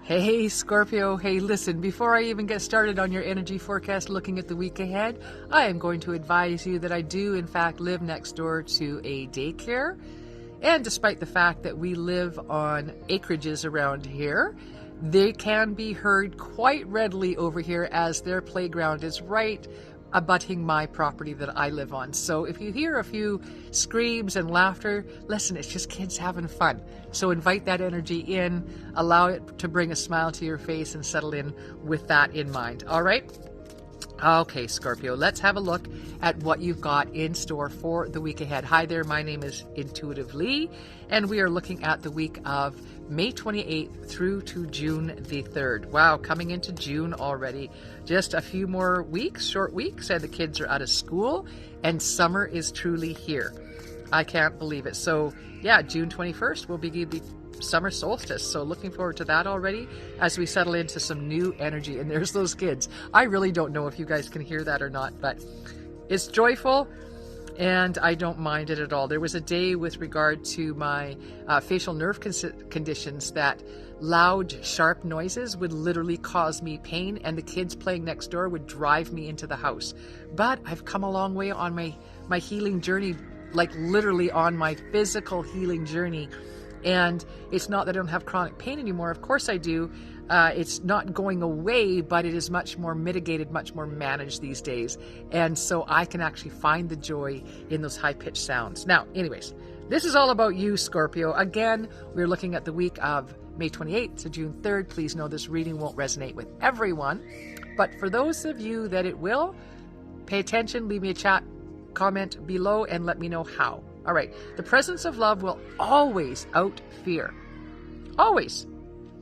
Hey Scorpio, hey listen, before I even get started on your energy forecast looking at the week ahead, I am going to advise you that I do in fact live next door to a daycare. And despite the fact that we live on acreages around here, they can be heard quite readily over here as their playground is right abutting my property that I live on. So if you hear a few screams and laughter, listen, it's just kids having fun. So invite that energy in, allow it to bring a smile to your face and settle in with that in mind. All right? Okay, Scorpio, let's have a look at what you've got in store for the week ahead. Hi there, my name is Intuitive Lee, and we are looking at the week of May 28th through to June the 3rd. Wow, coming into June already. Just a few more weeks, short weeks, and the kids are out of school, and summer is truly here. I can't believe it. So, yeah, June 21st will begin the summer solstice. So looking forward to that already as we settle into some new energy. And there's those kids. I really don't know if you guys can hear that or not, but it's joyful and I don't mind it at all. There was a day with regard to my facial nerve conditions that loud, sharp noises would literally cause me pain, and the kids playing next door would drive me into the house. But I've come a long way on my healing journey, like literally on my physical healing journey. And it's not that I don't have chronic pain anymore. Of course I do. It's not going away, but it is much more mitigated, much more managed these days. And so I can actually find the joy in those high-pitched sounds. Now, anyways, this is all about you, Scorpio. Again, we're looking at the week of May 28th to June 3rd. Please know this reading won't resonate with everyone. But for those of you that it will, pay attention, leave me a chat comment below and let me know how. All right, the presence of love will always out fear. Always.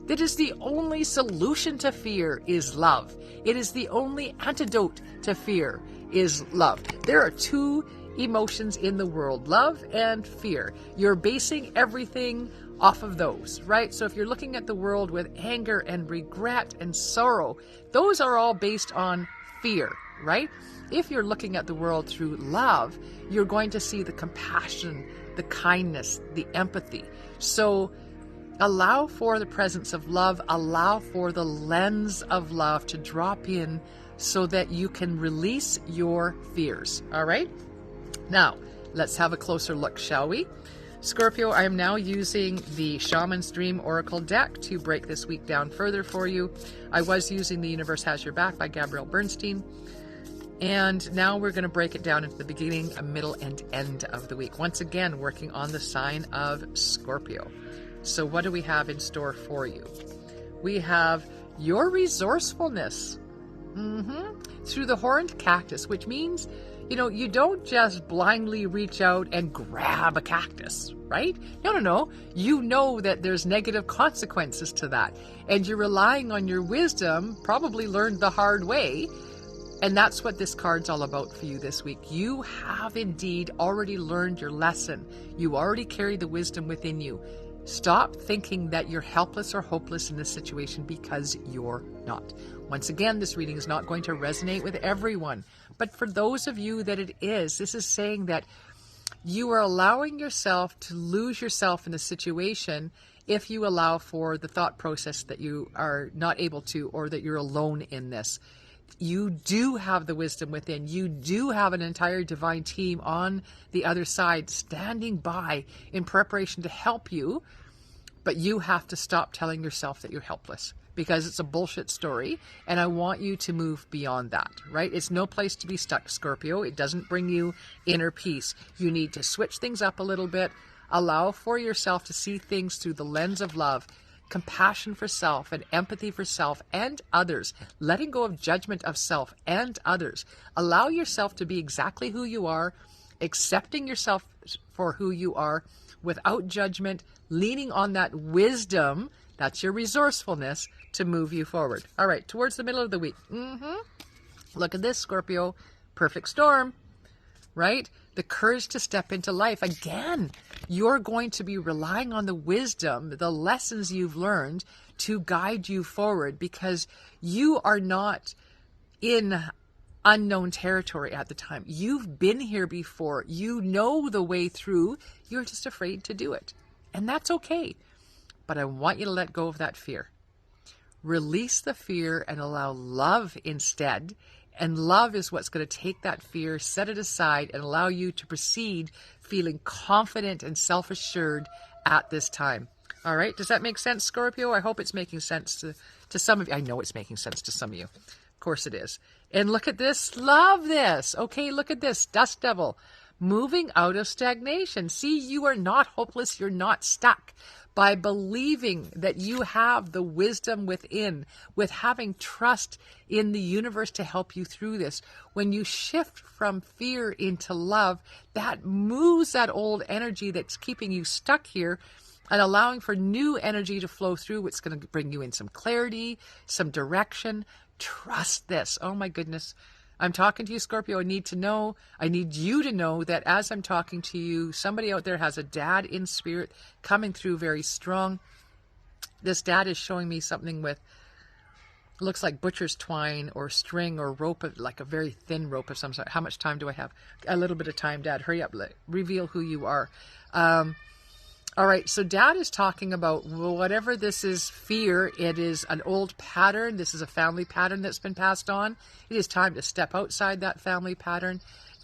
That is the only solution to fear is love. It is the only antidote to fear is love. There are two emotions in the world, love and fear. You're basing everything off of those, right? So if you're looking at the world with anger and regret and sorrow, those are all based on fear, right? If you're looking at the world through love, you're going to see the compassion, the kindness, the empathy. So allow for the presence of love, allow for the lens of love to drop in so that you can release your fears. All right? Now, let's have a closer look, shall we? Scorpio, I am now using the Shaman's Dream Oracle deck to break this week down further for you. I was using The Universe Has Your Back by Gabrielle Bernstein. And now we're going to break it down into the beginning, a middle, and end of the week. Once again, working on the sign of Scorpio. So what do we have in store for you? We have your resourcefulness through the horned cactus, which means, you don't just blindly reach out and grab a cactus, right? No. You know that there's negative consequences to that. And you're relying on your wisdom, probably learned the hard way. And that's what this card's all about for you this week. You have indeed already learned your lesson. You already carry the wisdom within you. Stop thinking that you're helpless or hopeless in this situation because you're not. Once again, this reading is not going to resonate with everyone. But for those of you that it is, this is saying that you are allowing yourself to lose yourself in the situation if you allow for the thought process that you are not able to, or that you're alone in this. You do have the wisdom within. You do have an entire divine team on the other side standing by in preparation to help you. But you have to stop telling yourself that you're helpless, because it's a bullshit story. And I want you to move beyond that, right? It's no place to be stuck, Scorpio. It doesn't bring you inner peace. You need to switch things up a little bit. Allow for yourself to see things through the lens of love, compassion for self and empathy for self and others, letting go of judgment of self and others. Allow yourself to be exactly who you are, accepting yourself for who you are without judgment, leaning on that wisdom, that's your resourcefulness, to move you forward. All right, towards the middle of the week. Look at this, Scorpio. Perfect storm, right? The courage to step into life. Again, you're going to be relying on the wisdom, the lessons you've learned to guide you forward, because you are not in unknown territory at the time. You've been here before. You know the way through. You're just afraid to do it. And that's okay. But I want you to let go of that fear. Release the fear and allow love instead. And love is what's going to take that fear, set it aside, and allow you to proceed feeling confident and self-assured at this time. All right, does that make sense, Scorpio? I hope it's making sense to some of you. I know it's making sense to some of you. Of course it is. And look at this. Love this. Okay, look at this. Dust Devil. Moving out of stagnation. See, you are not hopeless. You're not stuck. By believing that you have the wisdom within, with having trust in the universe to help you through this. When you shift from fear into love, that moves that old energy that's keeping you stuck here and allowing for new energy to flow through. It's going to bring you in some clarity, some direction. Trust this. Oh my goodness. I'm talking to you, Scorpio. I need you to know that as I'm talking to you, somebody out there has a dad in spirit coming through very strong. This dad is showing me something with, looks like butcher's twine or string or rope, like a very thin rope of some sort. How much time do I have? A little bit of time, Dad. Hurry up. Reveal who you are. All right, so Dad is talking about whatever this is, fear. It is an old pattern. This is a family pattern that's been passed on. It is time to step outside that family pattern.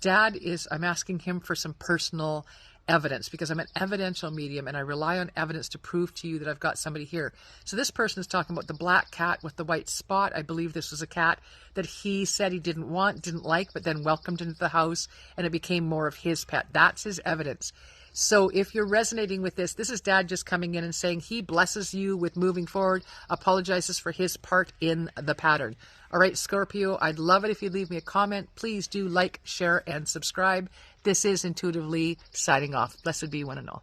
I'm asking him for some personal evidence because I'm an evidential medium and I rely on evidence to prove to you that I've got somebody here. So this person is talking about the black cat with the white spot. I believe this was a cat that he said he didn't like, but then welcomed into the house and it became more of his pet. That's his evidence. So if you're resonating with this is Dad just coming in and saying he blesses you with moving forward, apologizes for his part in the pattern. All right, Scorpio, I'd love it if you leave me a comment. Please do like, share, and subscribe. This is Intuitively signing off. Blessed be one and all.